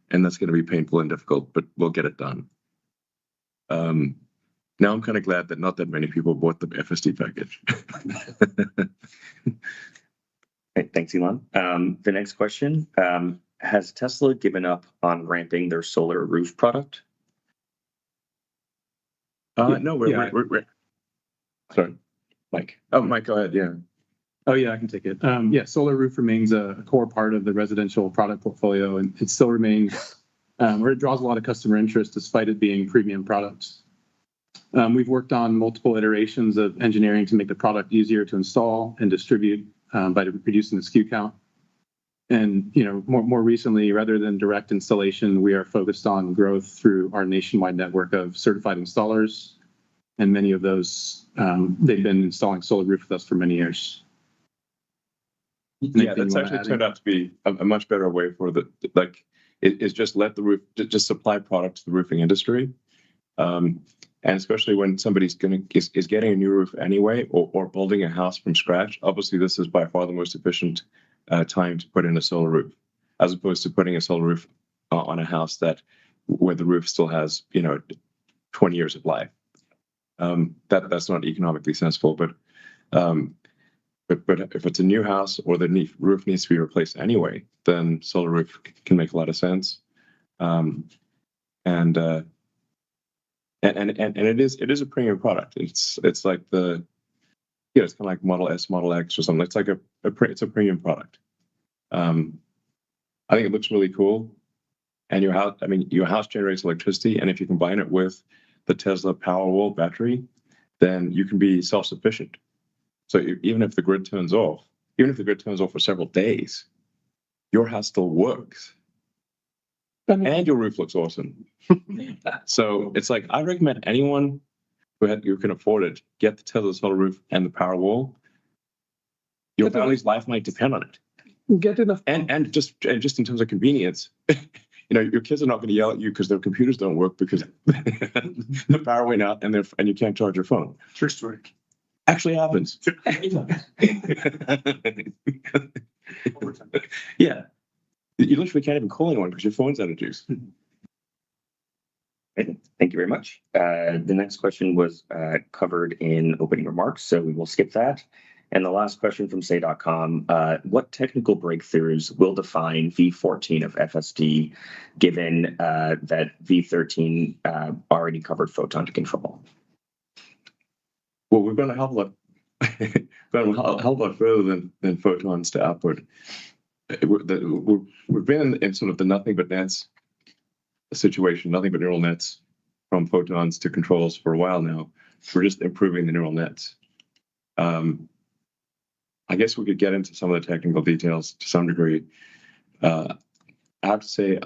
and that's going to be painful and difficult, but we'll get it done. Now I'm kind of glad that not that many people bought the FSD package. Great. Thanks, Elon. The next question, has Tesla given up on ramping their solar roof product? No, we're sorry, Mike. Oh, Mike, go ahead. Yeah. Oh, yeah, I can take it. Yeah, solar roof remains a core part of the residential product portfolio, and it still remains where it draws a lot of customer interest despite it being premium products. We've worked on multiple iterations of engineering to make the product easier to install and distribute by reducing the SKU count. And more recently, rather than direct installation, we are focused on growth through our nationwide network of certified installers. And many of those, they've been installing solar roof with us for many years. Yeah, that's actually turned out to be a much better way for is just let the roof, just supply product to the roofing industry. And especially when somebody's is getting a new roof anyway, or building a house from scratch. Obviously, this is by far the most efficient time to put in a solar roof, as opposed to putting a solar roof on a house where the roof still has 20 years of life. That's not economically sensible, but if it's a new house or the roof needs to be replaced anyway, then solar roof can make a lot of sense. And it is a premium product. It's like it's kind of like Model S, Model X or something. It's like it's a premium product. I think it looks really cool. And your house generates electricity, and if you combine it with the Tesla Powerwall battery, then you can be self-sufficient. So even if the grid turns off for several days, your house still works. And your roof looks awesome. So it's like, I recommend anyone who can afford it, get the Tesla solar roof and the Powerwall. Your family's life might depend on it. Get enough. And just in terms of convenience, your kids are not going to yell at you because their computers don't work because the power went out and you can't charge your phone. True story. Actually happens. Yeah. You literally can't even call anyone because your phone's out of juice. Thank you very much. The next question was covered in opening remarks, so we will skip that. And the last question from say.com, what technical breakthroughs will define V14 of FSD, given that V13 already covered photon to control? Well, we've gone a hell of a lot further than photons to output. We've been in sort of the nothing but nets situation, nothing but neural nets from photons to controls for a while now. We're just improving the neural nets. I guess we could get into some of the technical details to some degree. I have to say,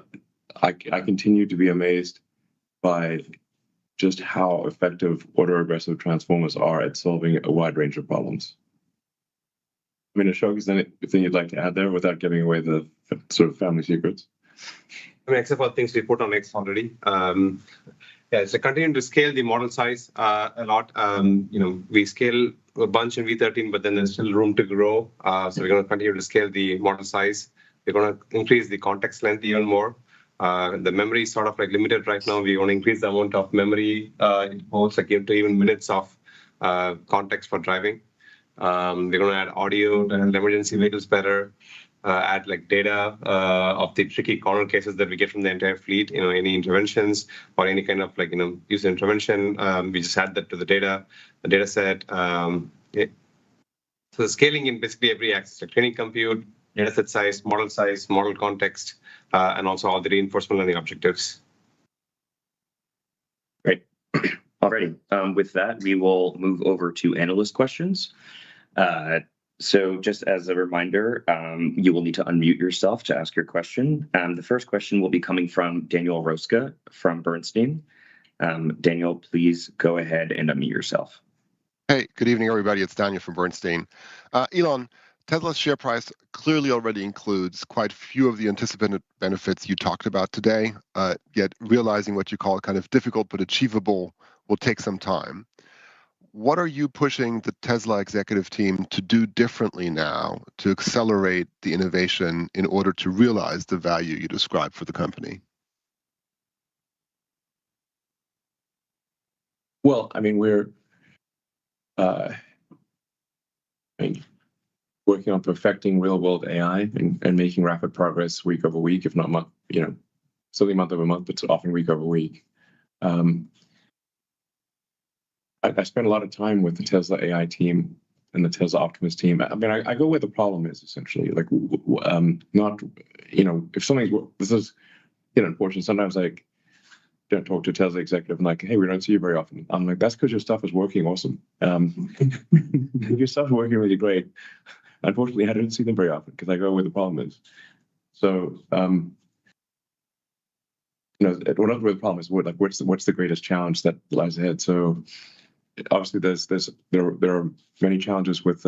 I continue to be amazed by just how effective autoregressive transformers are at solving a wide range of problems. I mean, Ashok, is there anything you'd like to add there without giving away the sort of family secrets? I mean, except for things we put on X already. So continuing to scale the model size a lot. We scale a bunch in V13, but then there's still room to grow. So we're going to continue to scale the model size. We're going to increase the context length even more. The memory is sort of like limited right now. We want to increase the amount of memory it holds, like to even minutes of context for driving. We're going to add audio to handle emergency vehicles better. Add like data of the tricky corner cases that we get from the entire fleet. Any interventions or any kind of user intervention. We just add that to the data set. So the scaling in basically every axis, like training compute, data set size, model context, and also all the reinforcement learning objectives. Great. Alrighty. With that, we will move over to analyst questions. So just as a reminder, you will need to unmute yourself to ask your question. The first question will be coming from Daniel Roska from Bernstein. Daniel, please go ahead and unmute yourself. Hey, good evening, everybody. It's Daniel from Bernstein. Elon, Tesla's share price clearly already includes quite a few of the anticipated benefits you talked about today, yet realizing what you call kind of difficult but achievable will take some time. What are you pushing the Tesla executive team to do differently now to accelerate the innovation in order to realize the value you described for the company? Well, I mean, we're working on perfecting real-world AI and making rapid progress week over week, if not month, certainly month over month, but often week over week. I spent a lot of time with the Tesla AI team and the Tesla Optimus team. I mean, I go where the problem is essentially. Like, not, if something's, this is, unfortunate. Sometimes like don't talk to a Tesla executive and like, hey, we don't see you very often. I'm like, that's because your stuff is working awesome. Your stuff is working really great. Unfortunately, I don't see them very often because I go where the problem is. So, not where the problem is. What's the greatest challenge that lies ahead? So, obviously, there are many challenges with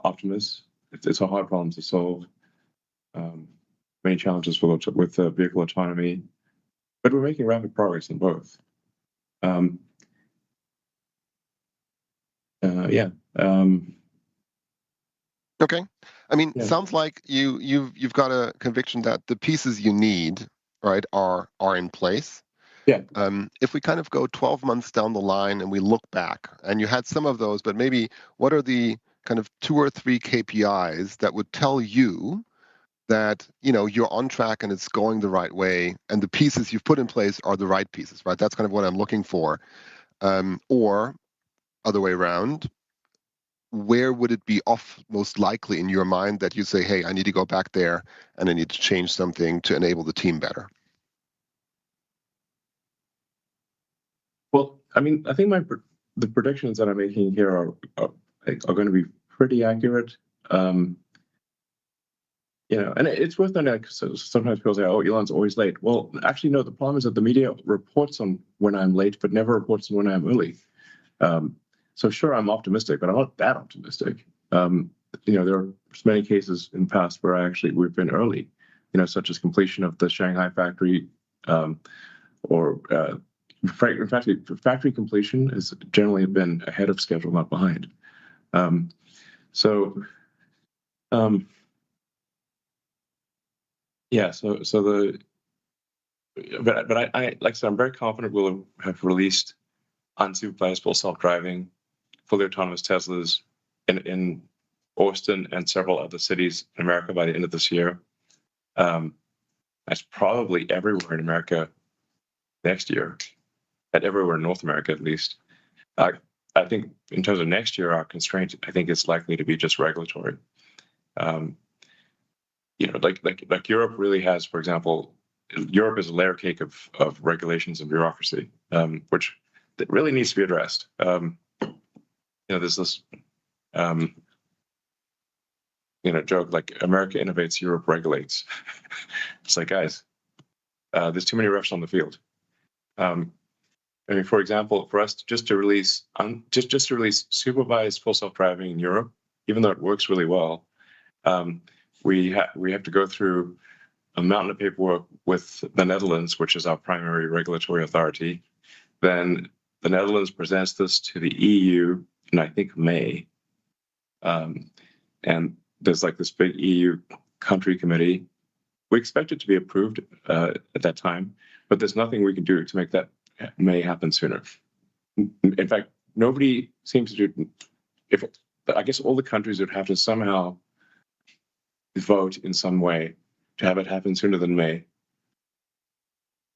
Optimus. It's a hard problem to solve. Many challenges with vehicle autonomy, but we're making rapid progress in both. Yeah. Okay. I mean, Yeah. sounds like you've got a conviction that the pieces you need, right, are in place. Yeah. If we kind of go 12 months down the line and we look back, and you had some of those, but maybe what are the kind of 2 or 3 KPIs that would tell you that you're on track and it's going the right way, and the pieces you've put in place are the right pieces, right? That's kind of what I'm looking for. Or other way around, where would it be off most likely in your mind that you say, hey, I need to go back there and I need to change something to enable the team better? Well, I mean, I think the predictions that I'm making here are going to be pretty accurate. And it's worth noting, like, so sometimes people say, "Oh, Elon's always late." Well, actually, no. The problem is that the media reports on when I'm late, but never reports on when I'm early. So sure, I'm optimistic, but I'm not that optimistic. There are many cases in the past where we've been early. Such as completion of the Shanghai factory, or in fact, factory completion has generally been ahead of schedule, not behind. Yeah. But I like I said, I'm very confident we'll have released unsupervised full self-driving, fully autonomous Teslas in Austin and several other cities in America by the end of this year. That's probably everywhere in America next year, and everywhere in North America at least. I think in terms of next year, our constraint, I think, is likely to be just regulatory. Like Europe really has, for example, Europe is a layer cake of regulations and bureaucracy, which that really needs to be addressed. There's this joke like America innovates, Europe regulates. It's like, guys, there's too many refs on the field. I mean, for example, for us just to release supervised full self-driving in Europe, even though it works really well, we have to go through a mountain of paperwork with the Netherlands, which is our primary regulatory authority. Then the Netherlands presents this to the EU in, I think, May. And there's like this big EU country committee. We expect it to be approved at that time, but there's nothing we can do to make that May happen sooner. In fact, nobody seems to do. I guess all the countries would have to somehow vote in some way to have it happen sooner than May.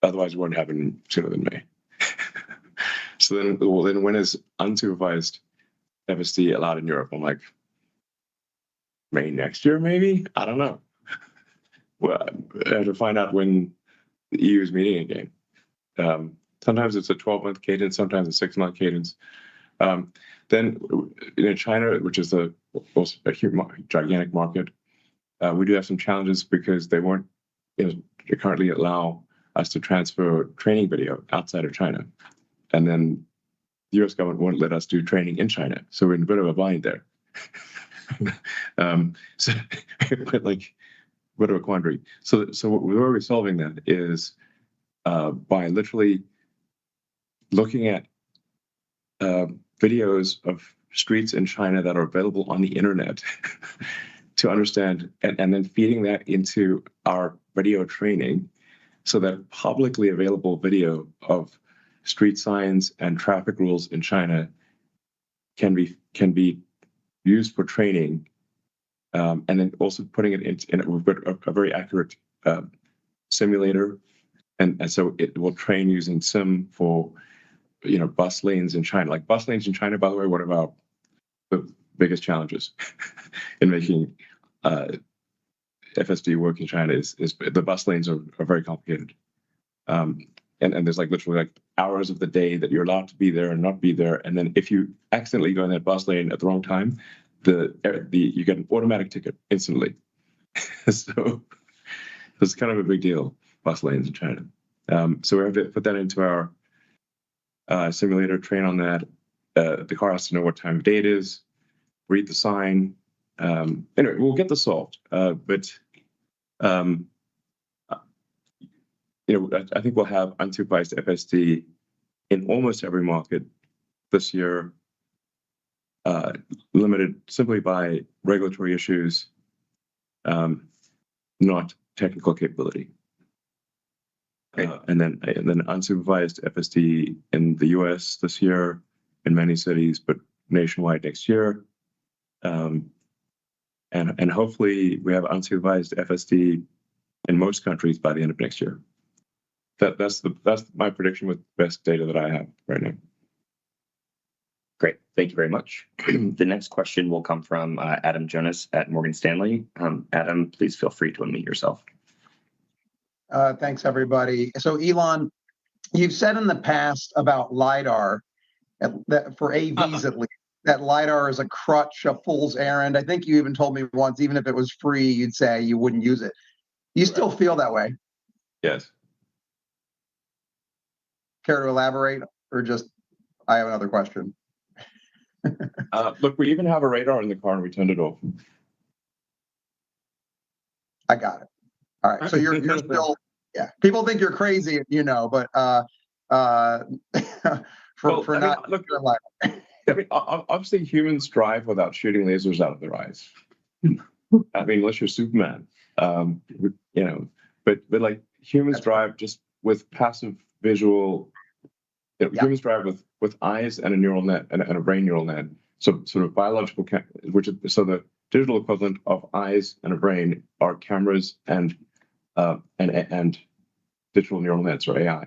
Otherwise, it won't happen sooner than May. So then when is unsupervised FSD allowed in Europe? I'm like, May next year, maybe? I don't know. Well, I have to find out when the EU is meeting again. Sometimes it's a 12-month cadence, sometimes a 6-month cadence. Then in China, which is also a huge, gigantic market, we do have some challenges because they won't currently allow us to transfer training video outside of China. And then the US government won't let us do training in China. So we're in a bit of a bind there. So like a bit of a quandary. So what we're solving that is by literally looking at videos of streets in China that are available on the internet to understand, and then feeding that into our video training so that publicly available video of street signs and traffic rules in China can be used for training, and then also putting it in we've got a very accurate simulator, and so it will train using sim for bus lanes in China. Like bus lanes in China, by the way, one of our the biggest challenges in making FSD work in China is the bus lanes are very complicated. And there's like literally like hours of the day that you're allowed to be there and not be there. And then if you accidentally go in that bus lane at the wrong time, you get an automatic ticket instantly. So it's kind of a big deal, bus lanes in China. So we have to put that into our simulator, train on that. The car has to know what time of day it is, read the sign. Anyway, we'll get this solved. But I think we'll have unsupervised FSD in almost every market this year, limited simply by regulatory issues, not technical capability. And then unsupervised FSD in the US this year, in many cities, but nationwide next year. And hopefully we have unsupervised FSD in most countries by the end of next year. That's my prediction with the best data that I have right now. Great. Thank you very much. The next question will come from Adam Jonas at Morgan Stanley. Adam, please feel free to unmute yourself. Thanks, everybody. So, Elon, you've said in the past about LiDAR, that for AVs at least, that LiDAR is a crutch, a fool's errand. I think you even told me once, even if it was free, you'd say you wouldn't use it. You still feel that way? Yes. Care to elaborate, or just I have another question? Look, we even have a radar in the car and we turned it off. I got it. All right. So you're still, yeah. People think you're crazy, but obviously humans drive without shooting lasers out of their eyes. I mean, unless you're Superman, but like humans drive just with passive visual. Humans drive with eyes and a neural net and a brain neural net. So sort of biological, so the digital equivalent of eyes and a brain are cameras and digital neural nets, or AI.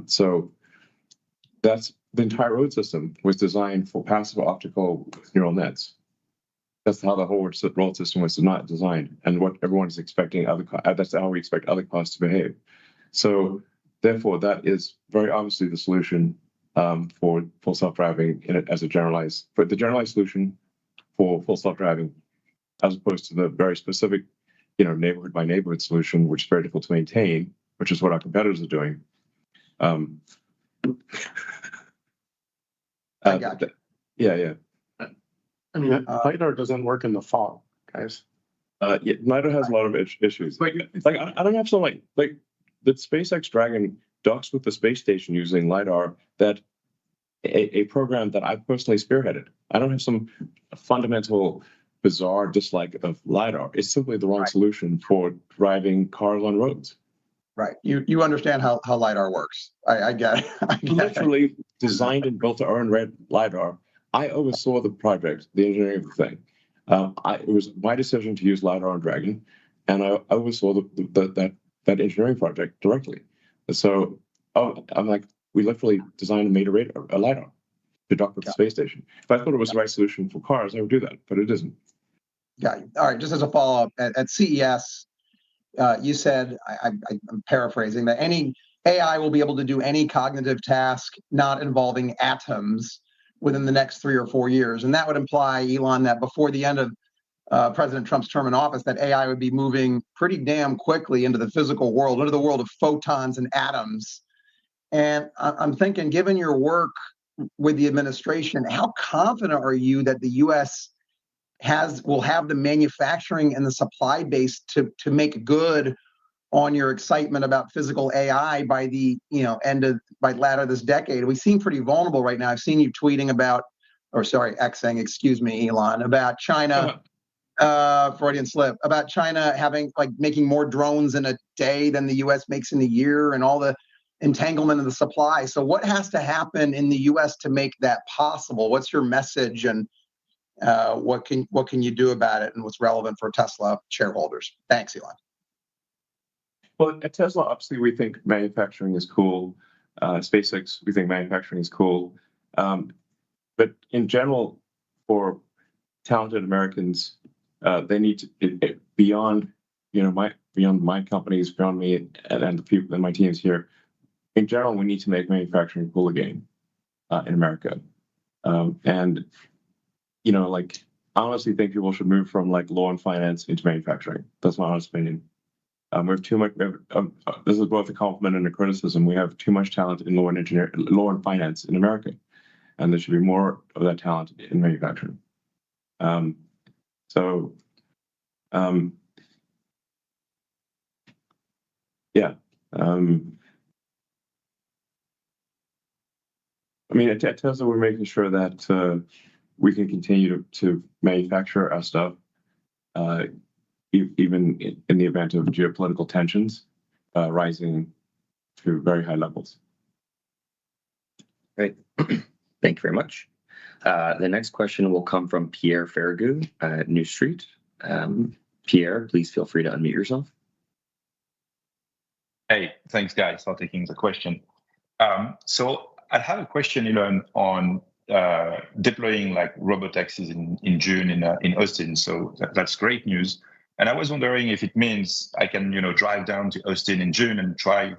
So that's the entire road system was designed for passive optical neural nets. That's how the whole road system was not designed, and what everyone is expecting that's how we expect other cars to behave. So therefore, that is very obviously the solution for full self-driving as a generalized solution for full self-driving, as opposed to the very specific, neighborhood by neighborhood solution, which is very difficult to maintain, which is what our competitors are doing. I got you. Yeah. I mean, LiDAR doesn't work in the fog, guys. LiDAR has a lot of issues. Like I don't have some like the SpaceX Dragon docks with the space station using LiDAR, that a program that I personally spearheaded. I don't have some fundamental bizarre dislike of LiDAR. It's simply the wrong solution for driving cars on roads. Right. You understand how LiDAR works. I get it. Literally designed and built our own red LiDAR. I oversaw the project, the engineering of the thing. It was my decision to use LiDAR on Dragon, and I oversaw that engineering project directly. So I'm like, we literally designed and made a LiDAR to dock with the space station. If I thought it was the right solution for cars, I would do that, but it isn't. Yeah. All right. Just as a follow-up, at CES, you said, I'm paraphrasing, that any AI will be able to do any cognitive task not involving atoms within the next 3 or 4 years. And that would imply, Elon, that before the end of President Trump's term in office, that AI would be moving pretty damn quickly into the physical world, into the world of photons and atoms. And I'm thinking, given your work with the administration, how confident are you that the U.S. will have the manufacturing and the supply base to make good on your excitement about physical AI by the by latter this decade? We seem pretty vulnerable right now. I've seen you tweeting about, or sorry, Xing, excuse me, Elon, about China. Freudian slip, about China making more drones in a day than the U.S. makes in a year, and all the entanglement of the supply. So what has to happen in the U.S. to make that possible? What's your message, and what can you do about it, and what's relevant for Tesla shareholders? Thanks, Elon. Well, at Tesla, obviously, we think manufacturing is cool. SpaceX, we think manufacturing is cool. But in general, for talented Americans, they need to beyond my companies, beyond me, and the people and my teams here. In general, we need to make manufacturing cool again in America. And I honestly think people should move from law and finance into manufacturing. That's my honest opinion. We have too much. This is both a compliment and a criticism. We have too much talent in law and finance in America, and there should be more of that talent in manufacturing. At Tesla, we're making sure that we can continue to manufacture our stuff, even in the event of geopolitical tensions rising to very high levels. Great. Thank you very much. The next question will come from Pierre Ferragu at New Street. Pierre, please feel free to unmute yourself. Hey, thanks, guys, for taking the question. So I have a question, Elon, on deploying robotaxis in June in Austin. So that's great news. And I was wondering if it means I can, drive down to Austin in June and try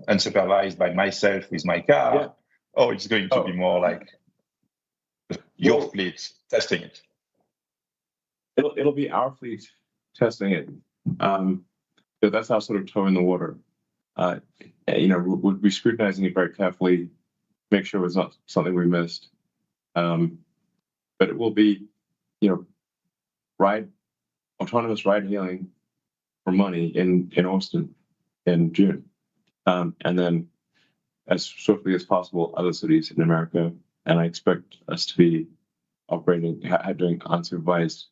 unsupervised by myself with my car. Yeah. Or it's going to be more like your fleet testing it. It'll be our fleet testing it. That's our sort of toe in the water. We'll be scrutinizing it very carefully, make sure it's not something we missed. But it will be, autonomous ride hailing for money in Austin in June, and then as swiftly as possible other cities in America. And I expect us to be operating, doing unsupervised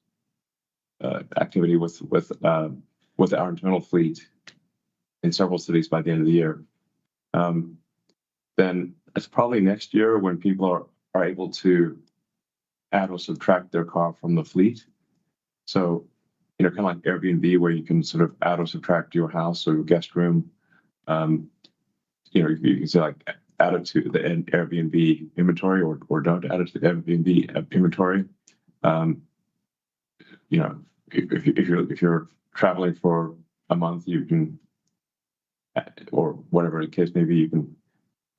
activity with our internal fleet in several cities by the end of the year. Then it's probably next year when people are able to add or subtract their car from the fleet. So, kind of like Airbnb, where you can sort of add or subtract your house or your guest room. You can say add it to the Airbnb inventory or don't add it to the Airbnb inventory. If you're traveling for a month, you can, or whatever the case may be, you can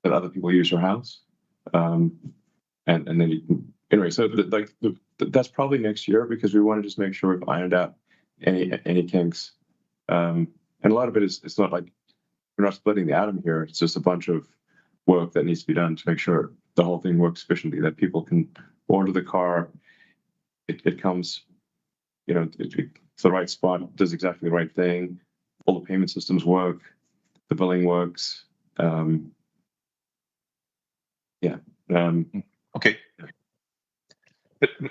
let other people use your house, and then you can. Anyway, so that's probably next year, because we want to just make sure we've ironed out any kinks. And a lot of it is, it's not like we're not splitting the atom here. It's just a bunch of work that needs to be done to make sure the whole thing works efficiently, that people can order the car. It comes, it's the right spot, does exactly the right thing. All the payment systems work. The billing works. Okay.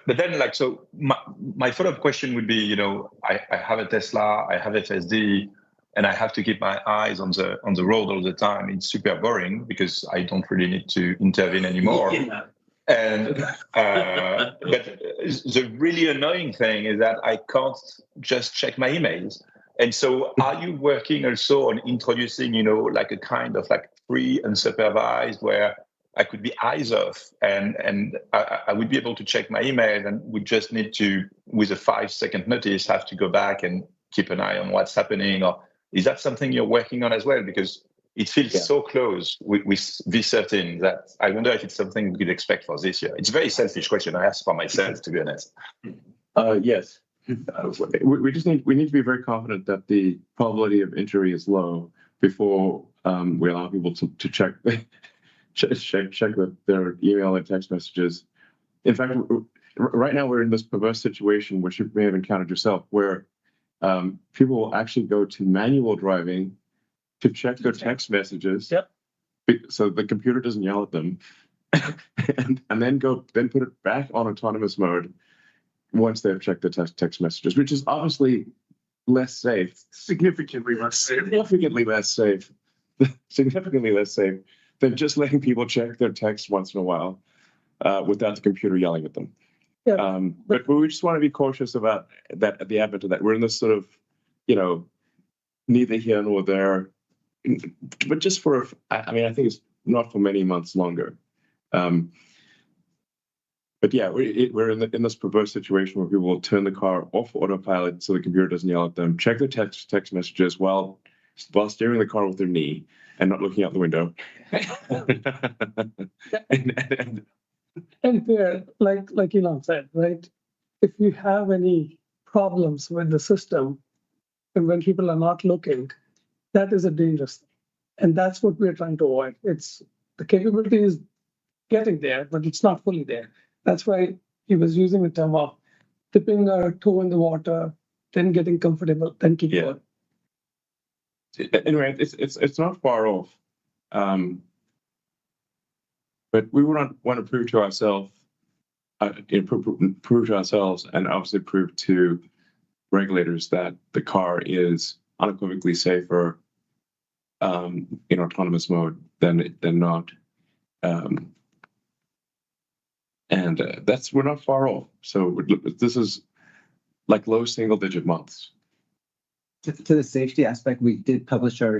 But then, so my follow-up question would be, I have a Tesla, I have FSD, and I have to keep my eyes on the road all the time. It's super boring because I don't really need to intervene anymore. Yeah. And but the really annoying thing is that I can't just check my emails. And so, are you working also on introducing, a kind of free unsupervised where I could be eyes off and I would be able to check my email and would just need to, with a 5-second notice, have to go back and keep an eye on what's happening? Or is that something you're working on as well? Because it feels Yeah. so close with V13 that I wonder if it's something we could expect for this year. It's a very selfish question I ask for myself, to be honest. Yes. We need to be very confident that the probability of injury is low before we allow people to check their email and text messages. In fact, right now we're in this perverse situation, which you may have encountered yourself, where people will actually go to manual driving to check their text messages. Yep. So the computer doesn't yell at them, and then put it back on autonomous mode once they've checked the text messages, which is obviously less safe. Significantly less safe than just letting people check their text once in a while without the computer yelling at them. Yeah. But we just want to be cautious about that at the advent of that. We're in this sort of, neither here nor there, but just for, I think it's not for many months longer. But yeah, we're in this perverse situation where people will turn the car off autopilot so the computer doesn't yell at them, check their text messages while steering the car with their knee and not looking out the window. And there, like Elon said, right? If you have any problems with the system, and when people are not looking, that is a dangerous thing. And that's what we're trying to avoid. It's the capability is getting there, but it's not fully there. That's why he was using the term of dipping our toe in the water, then getting comfortable, then keep going. Anyway, it's not far off. But we want to prove to ourselves, prove to ourselves, and obviously prove to regulators that the car is unequivocally safer in autonomous mode than not. We're not far off. So this is like low single-digit months. To the safety aspect, we did publish our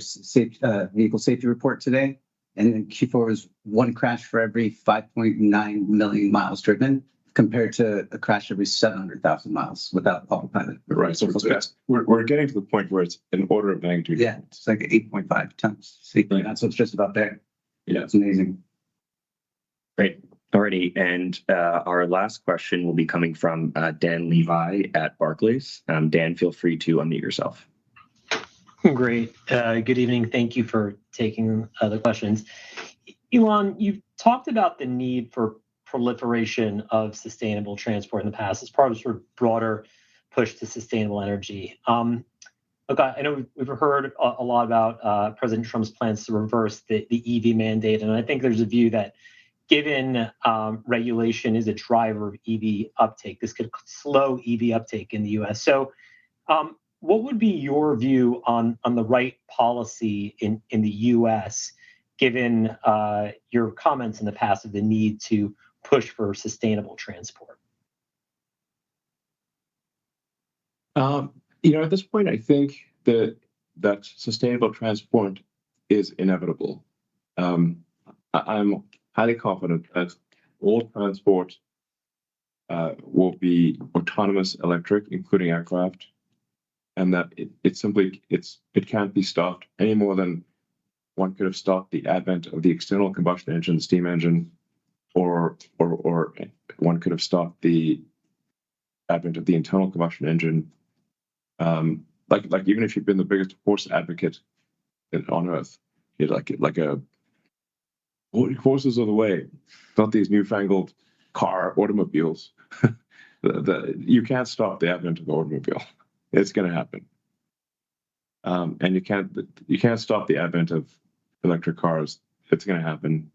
vehicle safety report today, and in Q4 was one crash for every 5.9 million miles driven, compared to a crash every 700,000 miles without autopilot. Right. So we're getting to the point where it's an order of magnitude. Yeah, it's like 8.5 tons safety. That's what's just about there. Yeah, it's amazing. Great. Alrighty, and our last question will be coming from Dan Levi at Barclays. Dan, feel free to unmute yourself. Great. Good evening. Thank you for taking the questions. Elon, you've talked about the need for proliferation of sustainable transport in the past as part of sort of broader push to sustainable energy. Okay, I know we've heard a lot about President Trump's plans to reverse the EV mandate, and I think there's a view that given regulation is a driver of EV uptake, this could slow EV uptake in the U.S. So what would be your view on the right policy in the U.S., given your comments in the past of the need to push for sustainable transport? At this point, I think that sustainable transport is inevitable. I'm highly confident that all transport will be autonomous electric, including aircraft, and that it can't be stopped any more than one could have stopped the advent of the external combustion engine, the steam engine, or one could have stopped the advent of the internal combustion engine. Like even if you've been the biggest horse advocate on earth, horses are the way, not these newfangled automobiles. You can't stop the advent of the automobile. It's going to happen. And you can't stop the advent of electric cars. It's going to happen.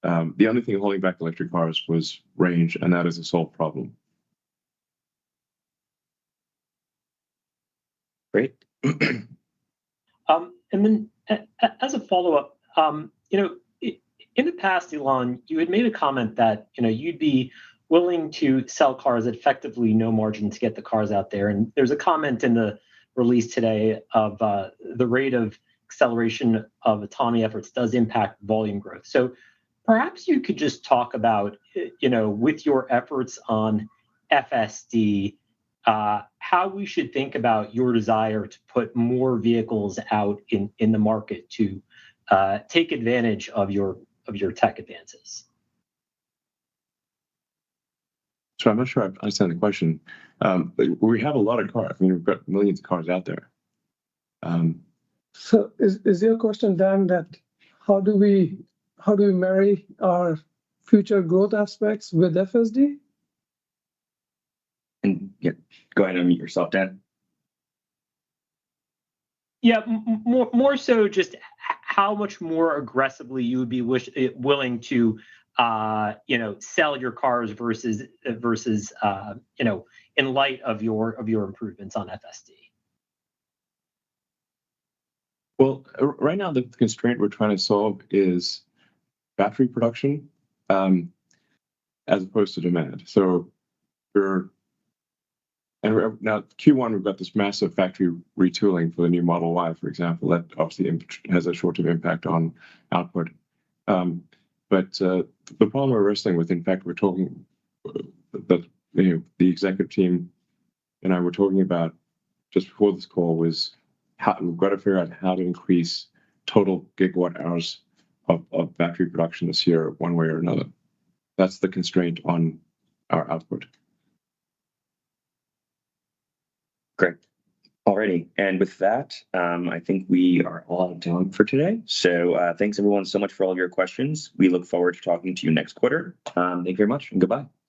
The only thing holding back electric cars was range, and that is a solved problem. Great. And then as a follow-up, in the past, Elon, you had made a comment that, you'd be willing to sell cars at effectively no margin to get the cars out there. And there's a comment in the release today of the rate of acceleration of autonomy efforts does impact volume growth. So perhaps you could just talk about, with your efforts on FSD, how we should think about your desire to put more vehicles out in the market to take advantage of your tech advances? So I'm not sure I understand the question. We have a lot of cars. I mean, we've got millions of cars out there. So is your question, Dan, that how do we marry our future growth aspects with FSD? And yeah, go ahead and unmute yourself, Dan. Yeah, more so just how much more aggressively you would be willing to sell your cars versus in light of your improvements on FSD. Well, right now the constraint we're trying to solve is battery production as opposed to demand. So now Q1 we've got this massive factory retooling for the new Model Y, for example, that obviously has a short-term impact on output. But the problem we're wrestling with, in fact, we're talking that the executive team and I were talking about just before this call was how we've got to figure out how to increase total gigawatt hours of battery production this year, one way or another. That's the constraint on our output. Great. Alrighty. And with that, I think we are all out of time for today. So thanks everyone so much for all of your questions. We look forward to talking to you next quarter. Thank you very much and goodbye.